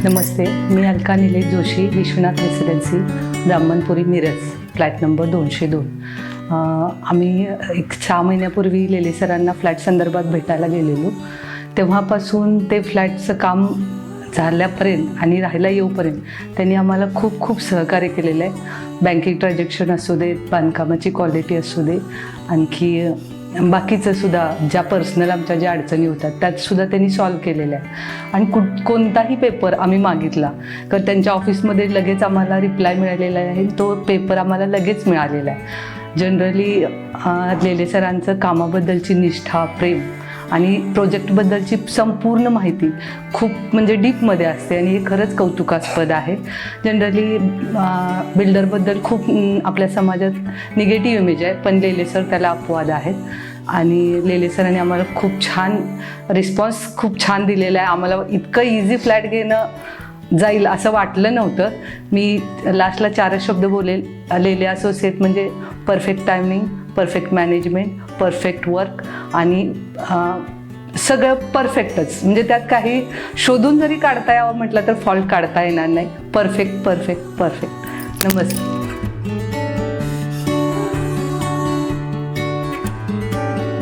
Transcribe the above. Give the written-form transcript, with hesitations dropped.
नमस्ते, मी Alka Nilesh Joshi, Vishwanath residency, Brahmanpuri, Miraj, flat number 202. आम्ही एक 6 महिन्यापूर्वी लेले सरांना फ्लॅट संदर्भात भेटायला गेलेलो. तेव्हापासून ते फ्लॅटचं काम झाल्यापर्यंत आणि राहायला येऊपर्यंत त्यांनी आम्हाला खूप खूप सहकार्य केलेलं आहे. बँकिंग ट्रान्झॅक्शन असू देत, बांधकामाची क्वालिटी असू दे, आणखी बाकीचं सुद्धा ज्या पर्सनल आमच्या ज्या अडचणी होतात त्यातसुद्धा त्यांनी सॉल्व केलेलं आहे. आणि कोणताही पेपर आम्ही मागितला तर त्यांच्या ऑफिसमध्ये लगेच आम्हाला रिप्लाय मिळालेला आहे. तो पेपर आम्हाला लगेच मिळालेला आहे. जनरली लेले सरांचं कामाबद्दलची निष्ठा, प्रेम आणि प्रोजेक्टबद्दलची संपूर्ण माहिती खूप म्हणजे डीपमध्ये असते आणि हे खरंच कौतुकास्पद आहे. जनरली बिल्डरबद्दल खूप आपल्या समाजात निगेटिव्ह इमेज आहे, पण लेले सर त्याला अपवाद आहेत. आणि लेले सरांनी आम्हाला खूप छान रिस्पॉन्स खूप छान दिलेला आहे. आम्हाला इतकं इझी फ्लॅट घेणं जाईल असं वाटलं नव्हतं. मी लास्टला 4 शब्द बोलेल. लेले असोसिएट म्हणजे perfect timing, perfect management, perfect work आणि सगळं परफेक्टच. म्हणजे त्यात काही शोधून जरी काढता यावं म्हटलं तर फॉल्ट काढता येणार नाही. Perfect perfect perfect. नमस्ते.